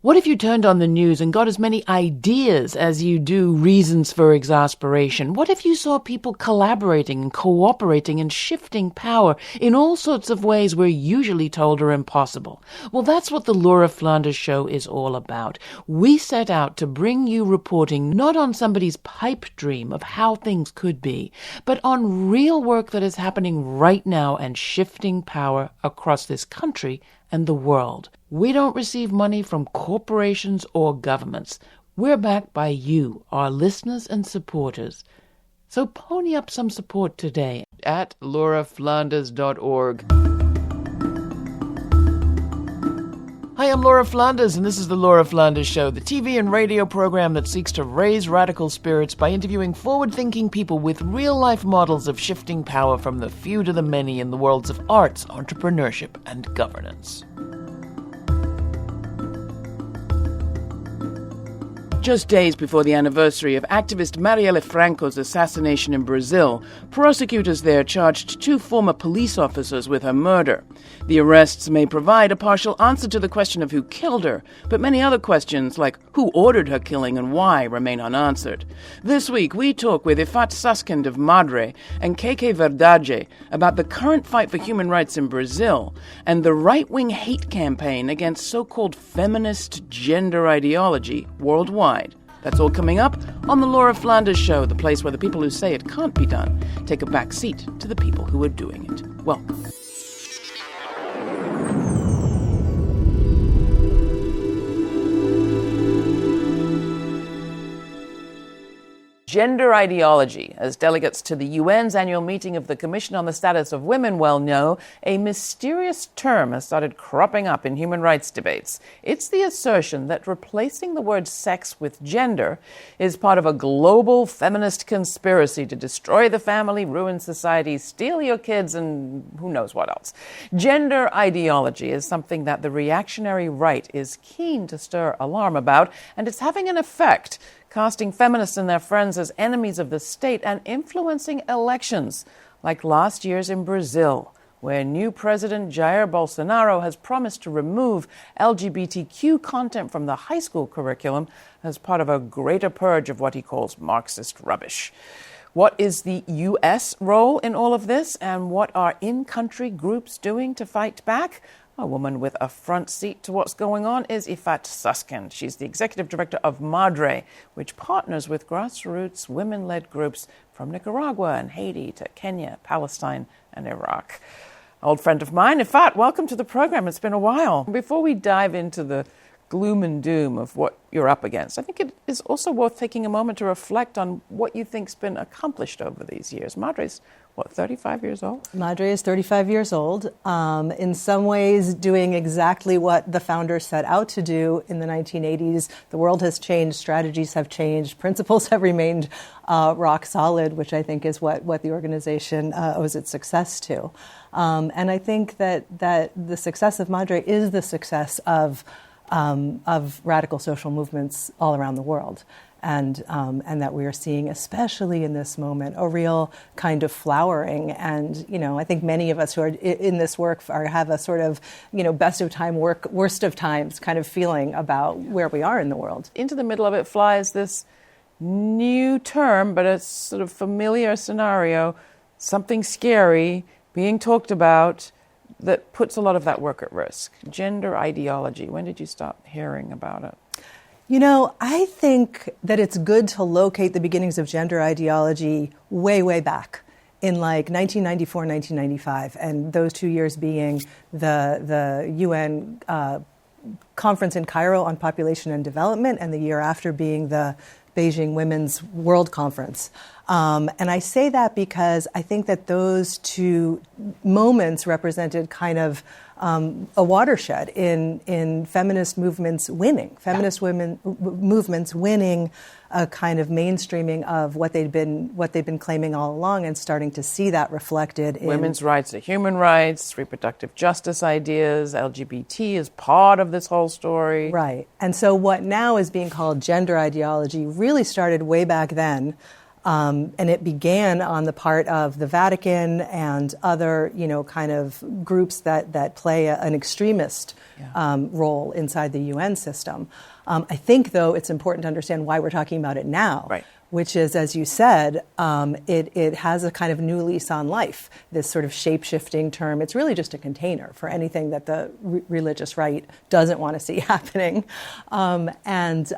What if you turned on the news and got as many ideas as you do reasons for exasperation? What if you saw people collaborating and cooperating and shifting power in all sorts of ways we're usually told are impossible? Well, that's what the Laura Flanders Show is all about. We set out to bring you reporting not on somebody's pipe dream of how things could be, but on real work that is happening right now and shifting power across this country and the world. We don't receive money from corporations or governments. We're backed by you, our listeners and supporters. So pony up some support today at lauraflanders.org. Hi, I'm Laura Flanders, and this is the Laura Flanders Show, the TV and radio program that seeks to raise radical spirits by interviewing forward-thinking people with real-life models of shifting power from the few to the many in the worlds of arts, entrepreneurship, and governance. Just days before the anniversary of activist Marielle Franco's assassination in Brazil, prosecutors there charged 2 former police officers with her murder. The arrests may provide a partial answer to the question of who killed her, but many other questions, like who ordered her killing and why, remain unanswered. This week, we talk with Ifat Susskind of Madre and KK Verdade about the current fight for human rights in Brazil and the right-wing hate campaign against so-called feminist gender ideology worldwide. That's all coming up on the Laura Flanders Show, the place where the people who say it can't be done take a back seat to the people who are doing it. Welcome. Gender ideology, as delegates to the UN's annual meeting of the Commission on the Status of Women well know, a mysterious term has started cropping up in human rights debates. It's the assertion that replacing the word sex with gender is part of a global feminist conspiracy to destroy the family, ruin society, steal your kids, and who knows what else. Gender ideology is something that the reactionary right is keen to stir alarm about, and it's having an effect, casting feminists and their friends as enemies of the state and influencing elections, like last year's in Brazil, where new President Jair Bolsonaro has promised to remove LGBTQ content from the high school curriculum as part of a greater purge of what he calls Marxist rubbish. What is the U.S. role in all of this, and what are in-country groups doing to fight back? A woman with a front seat to what's going on is Ifat Susskind. She's the executive director of Madre, which partners with grassroots women-led groups from Nicaragua and Haiti to Kenya, Palestine, and Iraq. Old friend of mine, Ifat, welcome to the program. It's been a while. Before we dive into the gloom and doom of what you're up against, I think it is also worth taking a moment to reflect on what you think's been accomplished over these years. Madre's, 35 years old? Madre is 35 years old, in some ways doing exactly what the founders set out to do in the 1980s. The world has changed, strategies have changed, principles have remained rock solid, which I think is what the organization owes its success to. And I think that the success of Madre is the success of radical social movements all around the world. And that we are seeing, especially in this moment, a real kind of flowering. And, I think many of us who are in this work have a sort of, best of time, worst of times kind of feeling about where we are in the world. Into the middle of it flies this new term, but a sort of familiar scenario, something scary being talked about that puts a lot of that work at risk. Gender ideology. When did you stop hearing about it? I think that it's good to locate the beginnings of gender ideology way, way back in 1994, 1995, and those 2 years being the UN conference in Cairo on population and development, and the year after being the Beijing Women's World Conference. And I say that because I think that those two moments represented kind of a watershed in feminist movements winning, movements winning a kind of mainstreaming of what they've been claiming all along, and starting to see that reflected in women's rights to human rights, reproductive justice ideas, LGBT is part of this whole story. Right. And so what now is being called gender ideology really started way back then. And it began on the part of the Vatican and other, kind of groups that play an extremist role inside the UN system. I think, though, it's important to understand why we're talking about it now. Right. Which is, as you said, it has a kind of new lease on life, this sort of shape-shifting term. It's really just a container for anything that the religious right doesn't want to see happening. And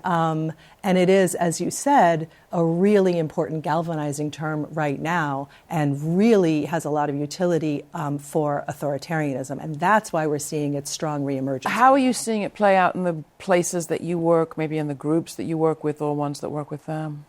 it is, as you said, a really important galvanizing term right now and really has a lot of utility for authoritarianism. And that's why we're seeing its strong reemergence. How are you seeing it play out in the places that you work, maybe in the groups that you work with or ones that work with them?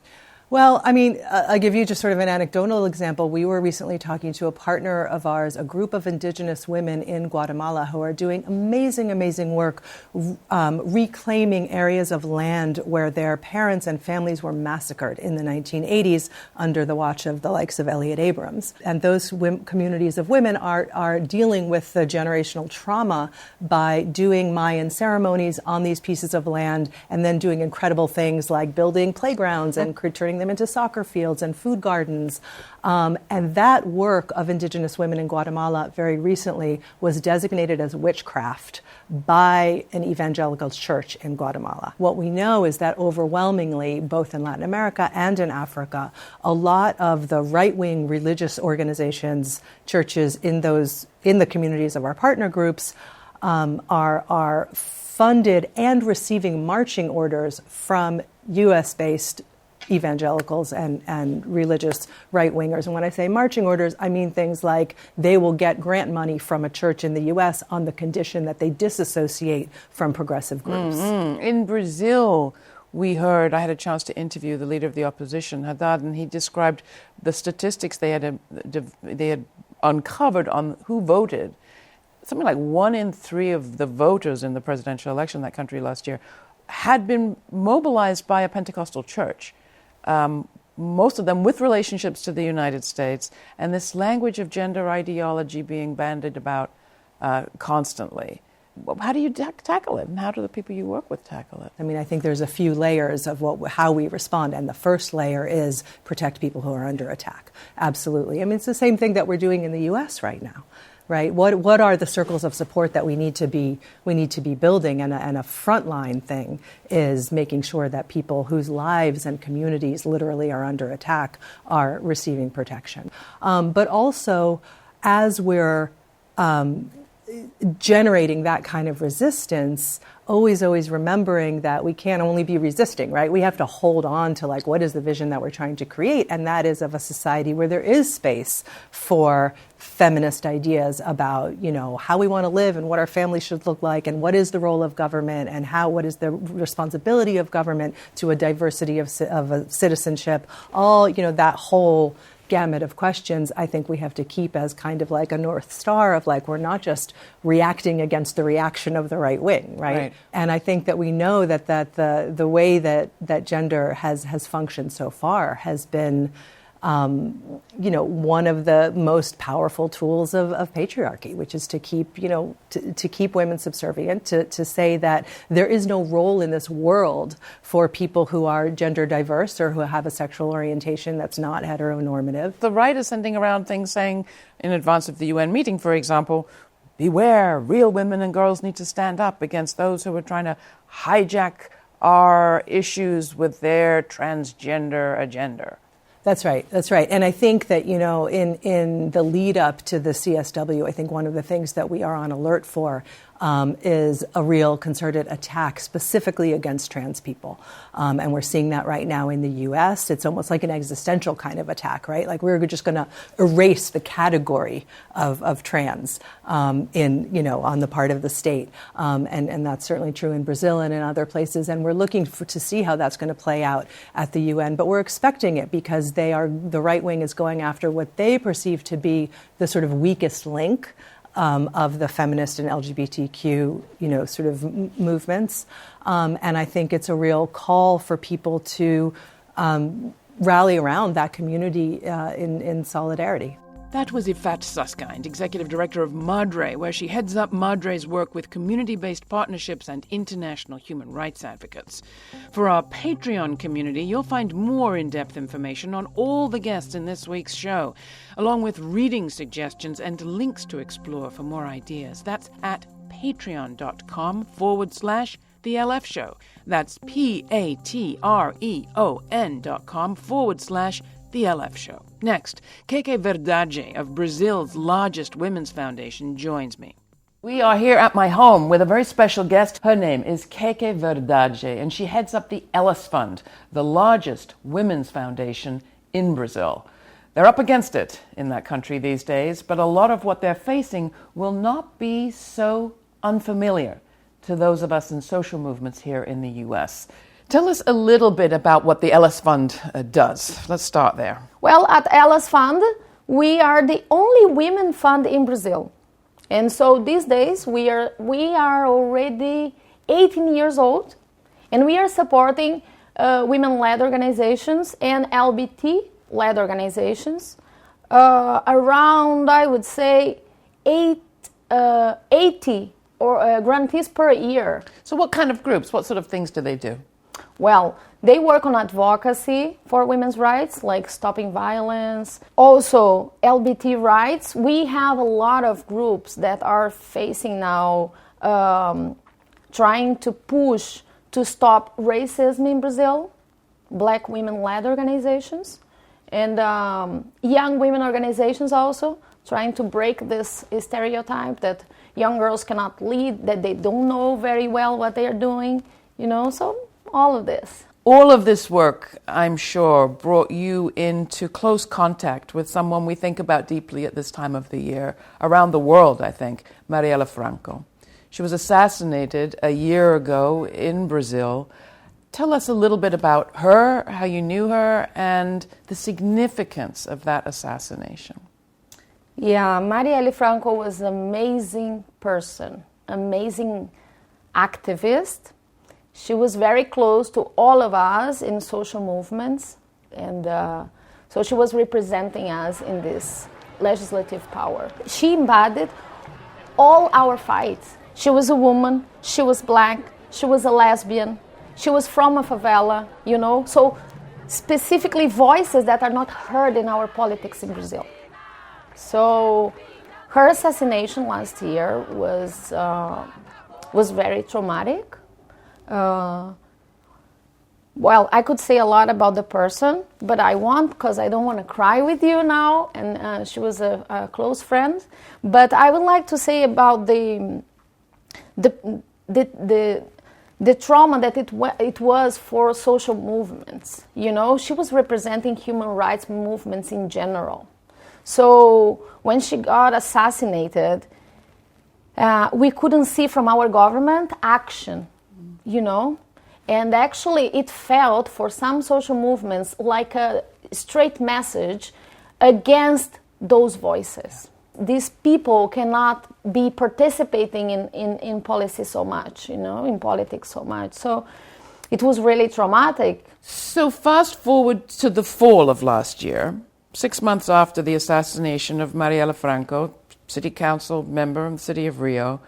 Well, I mean, I'll give you just sort of an anecdotal example. We were recently talking to a partner of ours, a group of indigenous women in Guatemala who are doing amazing, amazing work reclaiming areas of land where their parents and families were massacred in the 1980s under the watch of the likes of Elliott Abrams. And those communities of women are dealing with the generational trauma by doing Mayan ceremonies on these pieces of land and then doing incredible things like building playgrounds and turning them into soccer fields and food gardens. And that work of indigenous women in Guatemala very recently was designated as witchcraft by an evangelical church in Guatemala. What we know is that overwhelmingly, both in Latin America and in Africa, a lot of the right-wing religious organizations, churches in the communities of our partner groups are funded and receiving marching orders from U.S.-based evangelicals and religious right-wingers. And when I say marching orders, I mean things like they will get grant money from a church in the U.S. on the condition that they disassociate from progressive groups. Mm-hmm. In Brazil, I had a chance to interview the leader of the opposition, Haddad, and he described the statistics they had uncovered on who voted. Something like 1 in 3 of the voters in the presidential election in that country last year had been mobilized by a Pentecostal church. Most of them with relationships to the United States, and this language of gender ideology being bandied about constantly. How do you tackle it, and how do the people you work with tackle it? I mean, I think there's a few layers of how we respond, and the first layer is protect people who are under attack. Absolutely. I mean, it's the same thing that we're doing in the U.S. right now. Right? What are the circles of support that we need to be building? And a frontline thing is making sure that people whose lives and communities literally are under attack are receiving protection. But also, as we're generating that kind of resistance, always remembering that we can't only be resisting, right? We have to hold on to what is the vision that we're trying to create, and that is of a society where there is space for feminist ideas about, how we want to live and what our family should look like and what is the role of government and what is the responsibility of government to a diversity of citizenship. All, that whole gamut of questions I think we have to keep as kind of like a North Star of we're not just reacting against the reaction of the right wing, right? And I think that we know that the way that gender has functioned so far has been one of the most powerful tools of patriarchy, which is to keep, to keep women subservient, to say that there is no role in this world for people who are gender diverse or who have a sexual orientation that's not heteronormative. The right is sending around things saying, in advance of the UN meeting, for example, beware, real women and girls need to stand up against those who are trying to hijack our issues with their transgender agenda. That's right. And I think that, in the lead up to the CSW, I think one of the things that we are on alert for is a real concerted attack specifically against trans people. And we're seeing that right now in the U.S. It's almost like an existential kind of attack, right? We're just going to erase the category of trans on the part of the state. And that's certainly true in Brazil and in other places. And we're looking to see how that's going to play out at the UN. But we're expecting it because the right wing is going after what they perceive to be the sort of weakest link of the feminist and LGBTQ, sort of movements. And I think it's a real call for people to rally around that community in solidarity. That was Ifat Susskind, Executive Director of Madre, where she heads up Madre's work with community-based partnerships and international human rights advocates. For our Patreon community, you'll find more in-depth information on all the guests in this week's show, along with reading suggestions and links to explore for more ideas. That's at patreon.com/The LF Show. That's patreon.com/The LF Show. Next, Keke Verdade of Brazil's largest women's foundation joins me. We are here at my home with a very special guest. Her name is Keke Verdade, and she heads up the Elis Fund, the largest women's foundation in Brazil. They're up against it in that country these days, but a lot of what they're facing will not be so unfamiliar to those of us in social movements here in the U.S. Tell us a little bit about what the Elis Fund does. Let's start there. Well, at Elis Fund, we are the only women fund in Brazil. And so these days, we are already 18 years old, and we are supporting women-led organizations and LBT-led organizations around, I would say, 80 grantees per year. So what kind of groups, what sort of things do they do? Well, they work on advocacy for women's rights, like stopping violence. Also, LBT rights. We have a lot of groups that are facing now, trying to push to stop racism in Brazil, Black women-led organizations, and young women organizations also, trying to break this stereotype that young girls cannot lead, that they don't know very well what they are doing, so all of this. All of this work, I'm sure, brought you into close contact with someone we think about deeply at this time of the year, around the world, I think, Marielle Franco. She was assassinated a year ago in Brazil. Tell us a little bit about her, how you knew her, and the significance of that assassination. Yeah, Marielle Franco was an amazing person, amazing activist. She was very close to all of us in social movements, and so she was representing us in this legislative power. She embodied all our fights. She was a woman, she was Black, she was a lesbian, she was from a favela, so specifically voices that are not heard in our politics in Brazil. So her assassination last year was very traumatic. Well, I could say a lot about the person, but I won't because I don't want to cry with you now, and she was a close friend. But I would like to say about the trauma that it was for social movements. She was representing human rights movements in general. So when she got assassinated, we couldn't see from our government action, and actually it felt for some social movements like a straight message against those voices. These people cannot be participating in policy so much, in politics so much. So it was really traumatic. So fast forward to the fall of last year, 6 months after the assassination of Marielle Franco, city council member in the city of Rio,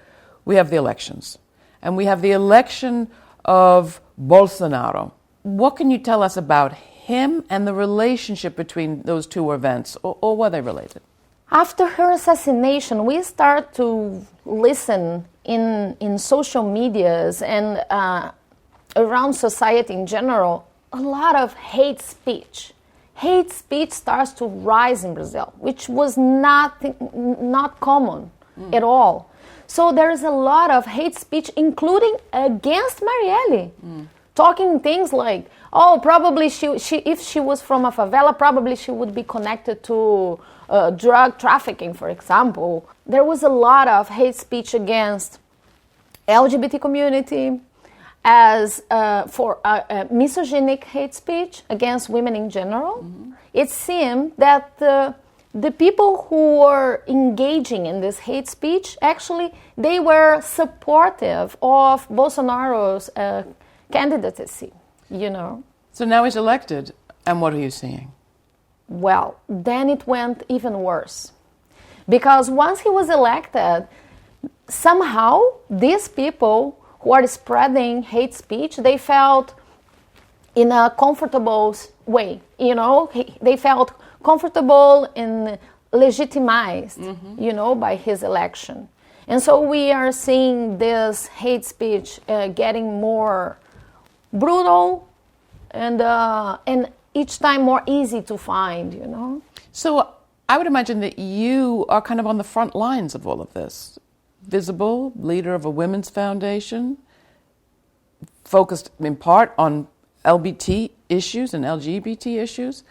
we have the elections. And we have the election of Bolsonaro. What can you tell us about him and the relationship between those two events, or were they related? After her assassination, we start to listen in social medias and around society in general, a lot of hate speech. Hate speech starts to rise in Brazil, which was not common at all. So there is a lot of hate speech, including against Marielle, talking things like, oh, probably she if she was from a favela, probably she would be connected to drug trafficking, for example. There was a lot of hate speech against LGBT community, as for misogynic hate speech against women in general. Mm-hmm. It seemed that the people who were engaging in this hate speech, actually, they were supportive of Bolsonaro's candidacy, So now he's elected, and what are you seeing? Well, then it went even worse. Because once he was elected, somehow these people who are spreading hate speech, they felt in a comfortable way, they felt comfortable and legitimized, by his election. And so we are seeing this hate speech getting more brutal and each time more easy to find, So I would imagine that you are kind of on the front lines of all of this. Visible, leader of a women's foundation, focused in part on LGBT issues and LGBT issues.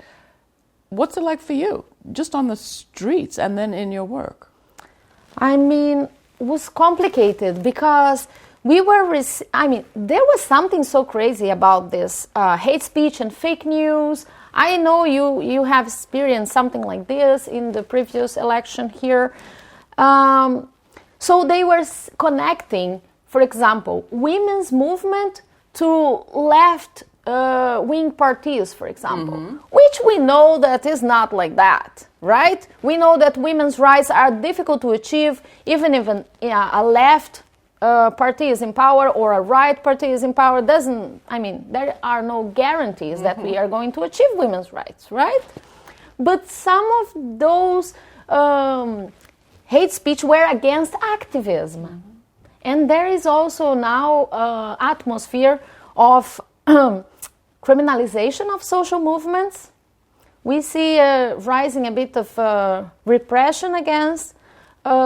What's it like for you, just on the streets and then in your work? I mean, it was complicated because there was something so crazy about this hate speech and fake news. I know you have experienced something like this in the previous election here. So they were connecting, for example, women's movement to left-wing parties, for example, which we know that is not like that, right? We know that women's rights are difficult to achieve even if a left party is in power or a right party is in power. There are no guarantees that we are going to achieve women's rights, right? But some of those hate speech were against activism. And there is also now atmosphere of criminalization of social movements. We see rising a bit of repression against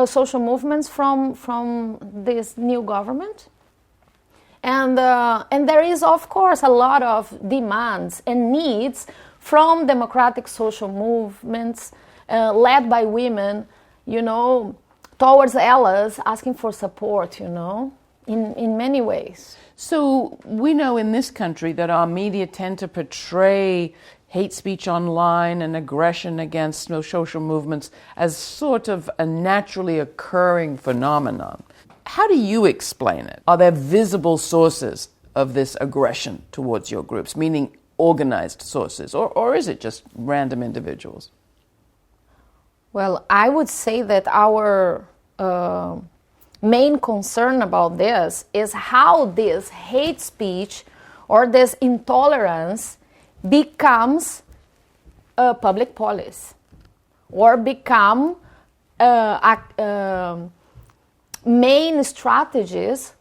social movements from this new government. And there is, of course, a lot of demands and needs from democratic social movements led by women, towards allies asking for support, in many ways. So we know in this country that our media tend to portray hate speech online and aggression against social movements as sort of a naturally occurring phenomenon. How do you explain it? Are there visible sources of this aggression towards your groups, meaning organized sources, or is it just random individuals? Well, I would say that our main concern about this is how this hate speech or this intolerance becomes a public policy or become main strategies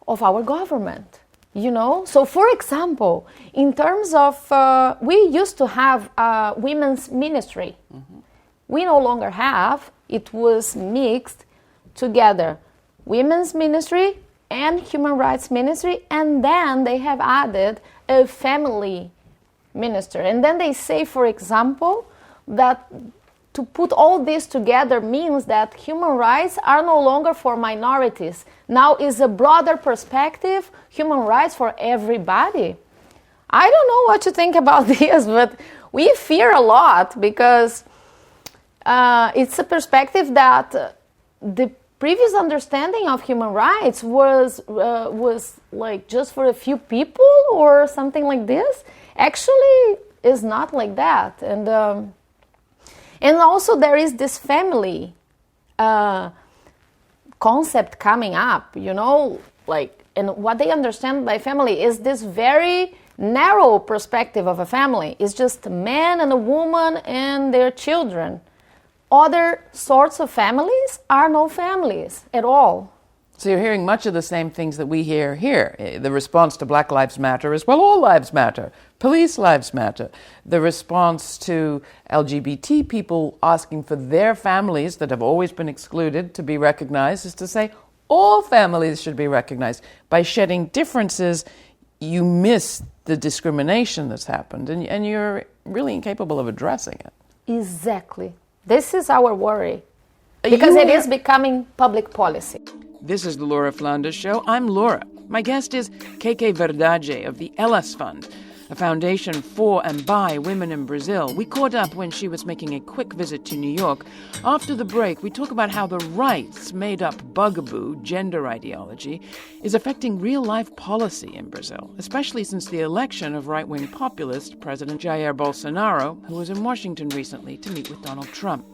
of our government. So for example, in terms of we used to have a women's ministry. We no longer have. It was mixed together, women's ministry and human rights ministry, and then they have added a family minister. And then they say, for example, that to put all this together means that human rights are no longer for minorities. Now is a broader perspective, human rights for everybody. I don't know what to think about this, but we fear a lot because it's a perspective that the previous understanding of human rights was like just for a few people or something like this. Actually, is not like that, and also there is this family concept coming up. And what they understand by family is this very narrow perspective of a family. It's just a man and a woman and their children. Other sorts of families are no families at all. So you're hearing much of the same things that we hear here. The response to Black Lives Matter is, well, all lives matter. Police lives matter. The response to LGBT people asking for their families that have always been excluded to be recognized is to say all families should be recognized. By shedding differences, you miss the discrimination that's happened, and you're really incapable of addressing it. Exactly. This is our worry, because it is becoming public policy. This is the Laura Flanders Show. I'm Laura. My guest is KK Verdade of the Elas Fund, a foundation for and by women in Brazil. We caught up when she was making a quick visit to New York. After the break, we talk about how the right's made-up bugaboo, gender ideology, is affecting real-life policy in Brazil, especially since the election of right-wing populist President Jair Bolsonaro, who was in Washington recently to meet with Donald Trump.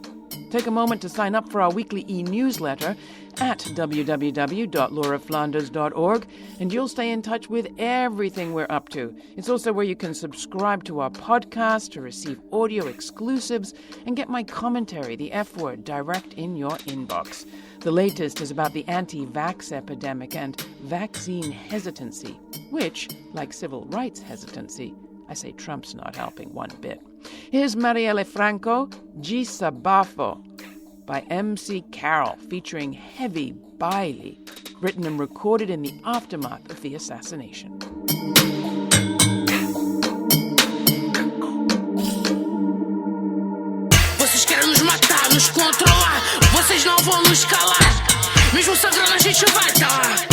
Take a moment to sign up for our weekly e-newsletter at www.lauraflanders.org, and you'll stay in touch with everything we're up to. It's also where you can subscribe to our podcast to receive audio exclusives and get my commentary, The F Word, direct in your inbox. The latest is about the anti-vax epidemic and vaccine hesitancy, which, like civil rights hesitancy, I say Trump's not helping one bit. Here's Marielle Franco, Gisa Bafo, by MC Carroll, featuring Heavy Bailey, written and recorded in the aftermath of the assassination. Vocês querem nos matar, nos controlar, vocês não vão nos calar. Mesmo sangrando a gente vai dar.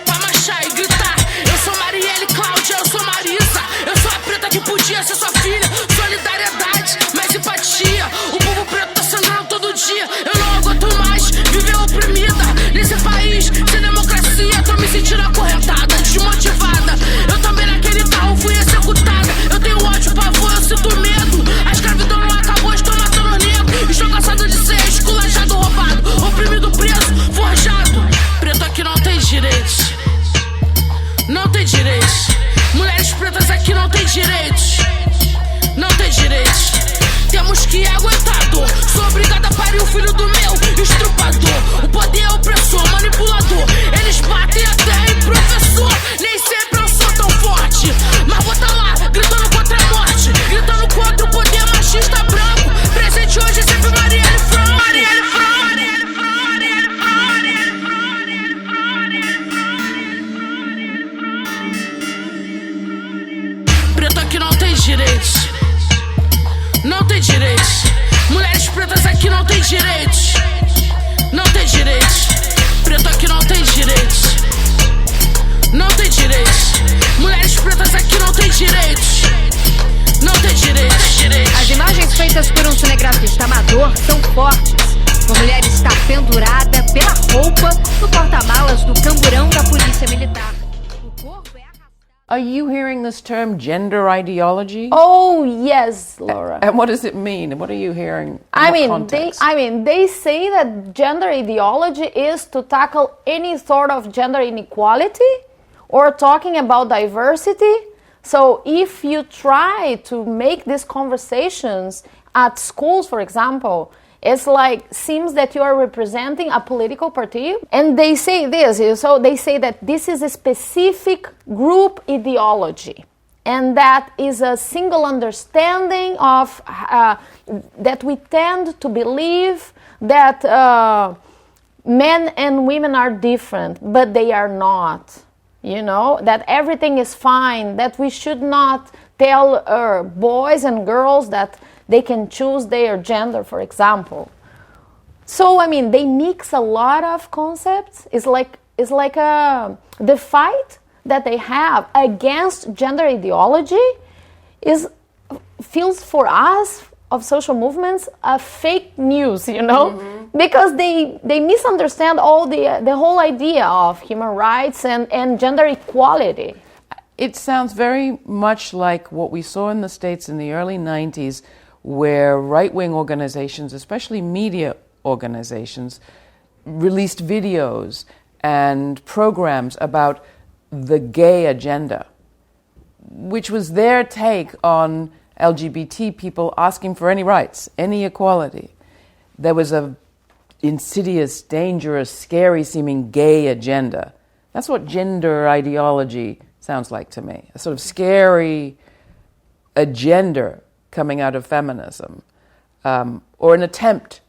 Pra marchar e gritar, eu sou Marielle Cláudia, eu sou Marisa. Eu sou a preta que podia ser sua filha. Solidariedade, mais empatia. O povo preto tá sangrando todo dia. Eu não aguento mais viver oprimida nesse país sem democracia. Tô me sentindo acorrentada, desmotivada. Eu também naquele carro fui executada. Eu tenho ódio, pavor, eu sinto medo. A escravidão não acabou, estou matando negro. Estou cansado de ser esculachado, roubado, oprimido, preso, forjado. Preto aqui não tem direitos. Não tem direitos. Mulheres pretas aqui não tem direitos. Não tem direitos. Temos que aguentar a dor. Sou obrigada a parir o filho do meu estrupador. O poder é opressor, manipulador. Eles batem até em professor. Nem sempre eu sou tão forte, mas vou tá lá, gritando contra a morte, gritando contra o poder machista branco. Presente hoje é sempre Marielle Franco. Marielle Franco. Marielle Franco. Marielle Franco. Preto aqui não tem direitos. Não tem direitos. Mulheres pretas aqui não tem direitos. Não tem direitos. Preto aqui não tem direitos. Não tem direitos. Mulheres pretas aqui não tem direitos. Não tem direitos. As imagens feitas por um cinegrafista amador são fortes. Uma mulher está pendurada pela roupa no porta-malas do camburão da Polícia Militar. O corpo é arrastado. Are you hearing this term gender ideology? Oh, yes, Laura. And what does it mean? What are you hearing? They say that gender ideology is to tackle any sort of gender inequality or talking about diversity. So if you try to make these conversations at schools, for example, it's like seems that you are representing a political party, and they say this. So they say that this is a specific group ideology, and that is a single understanding of that we tend to believe that men and women are different, but they are not. You know, that everything is fine, that we should not tell boys and girls that they can choose their gender, for example. So, I mean, they mix a lot of concepts. It's like the fight that they have against gender ideology feels for us of social movements a fake news, you know, because they misunderstand all the whole idea of human rights and gender equality. It sounds very much like what we saw in the States in the early 90s, where right-wing organizations, especially media organizations, released videos and programs about the gay agenda, which was their take on LGBT people asking for any rights, any equality. There was a insidious, dangerous, scary-seeming gay agenda. That's what gender ideology sounds like to me. A sort of scary agenda coming out of feminism, or an attempt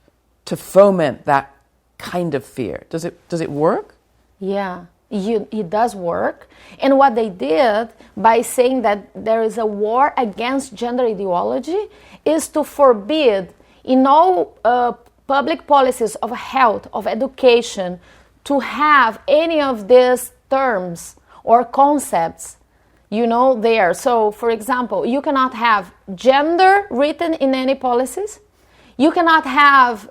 to foment that kind of fear. Does it work? Yeah, it does work. And what they did by saying that there is a war against gender ideology is to forbid in all public policies of health, of education, to have any of these terms or concepts, you know, there. So, for example, you cannot have gender written in any policies. You cannot have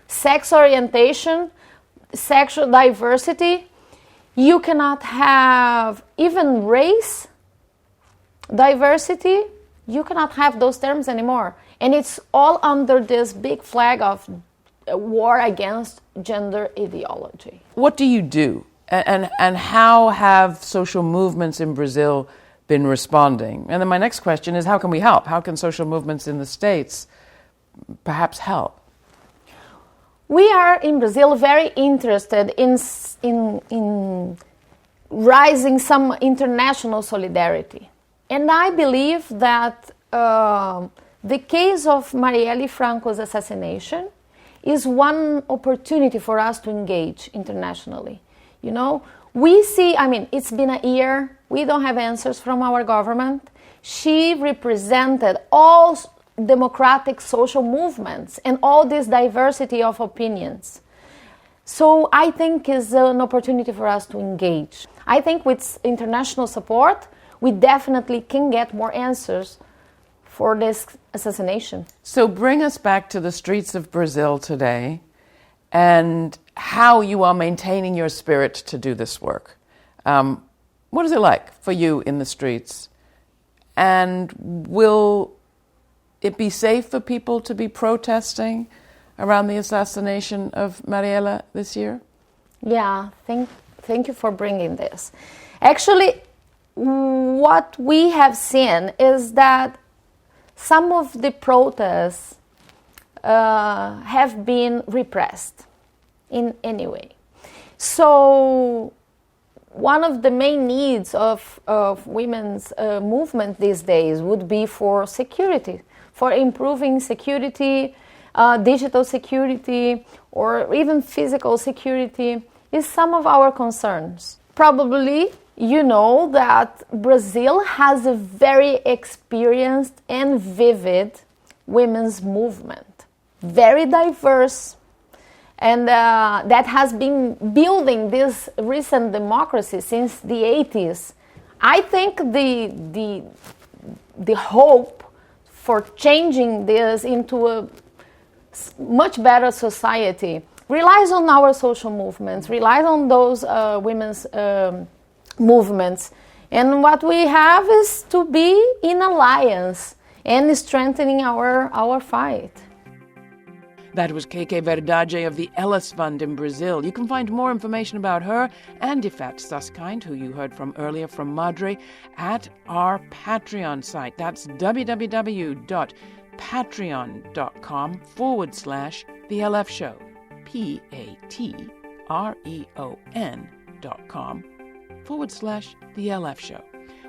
sex orientation, sexual diversity. You cannot have even race diversity. You cannot have those terms anymore. And it's all under this big flag of war against gender ideology. What do you do? And how have social movements in Brazil been responding? And then my next question is, how can we help? How can social movements in the States perhaps help? We are in Brazil very interested in rising some international solidarity. And I believe that the case of Marielle Franco's assassination is one opportunity for us to engage internationally. You know, we see, it's been a year, we don't have answers from our government. She represented all democratic social movements and all this diversity of opinions. So I think it's an opportunity for us to engage. I think with international support, we definitely can get more answers for this assassination. So bring us back to the streets of Brazil today and how you are maintaining your spirit to do this work. What is it like for you in the streets? And will it be safe for people to be protesting around the assassination of Marielle this year? Yeah, thank you for bringing this. Actually, what we have seen is that some of the protests have been repressed in any way. So one of the main needs of women's movement these days would be for security, for improving security, digital security, or even physical security is some of our concerns. Probably you know that Brazil has a very experienced and vivid women's movement, very diverse, and that has been building this recent democracy since the 80s. I think the hope for changing this into a much better society relies on our social movements, relies on those women's movements. And what we have is to be in alliance and strengthening our fight. That was KK Verdade of the Ellis Fund in Brazil. You can find more information about her and Ifat Suskind, who you heard from earlier from Madre, at our Patreon site. That's www.patreon.com/The LF Show. patreon.com/The LF Show.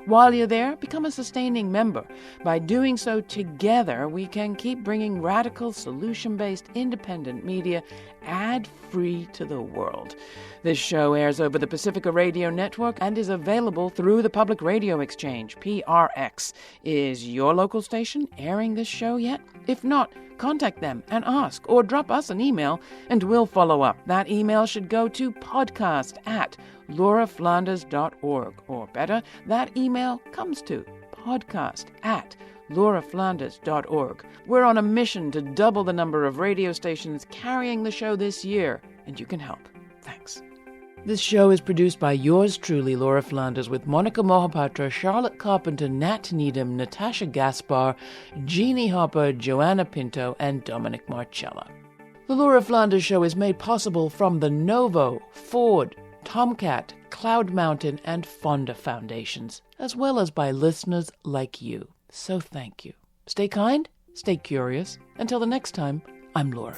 While you're there, become a sustaining member. By doing so together, we can keep bringing radical, solution-based, independent media ad-free to the world. This show airs over the Pacifica Radio Network and is available through the Public Radio Exchange, PRX. Is your local station airing this show yet? If not, contact them and ask, or drop us an email and we'll follow up. That email should go to podcast@lauraflanders.org, or better, that email comes to podcast@lauraflanders.org. We're on a mission to double the number of radio stations carrying the show this year, and you can help. Thanks. This show is produced by yours truly, Laura Flanders, with Monica Mohapatra, Charlotte Carpenter, Nat Needham, Natasha Gaspar, Jeannie Hopper, Joanna Pinto, and Dominic Marcella. The Laura Flanders Show is made possible from the Novo, Ford, Tomcat, Cloud Mountain, and Fonda Foundations, as well as by listeners like you. So thank you. Stay kind, stay curious. Until the next time, I'm Laura.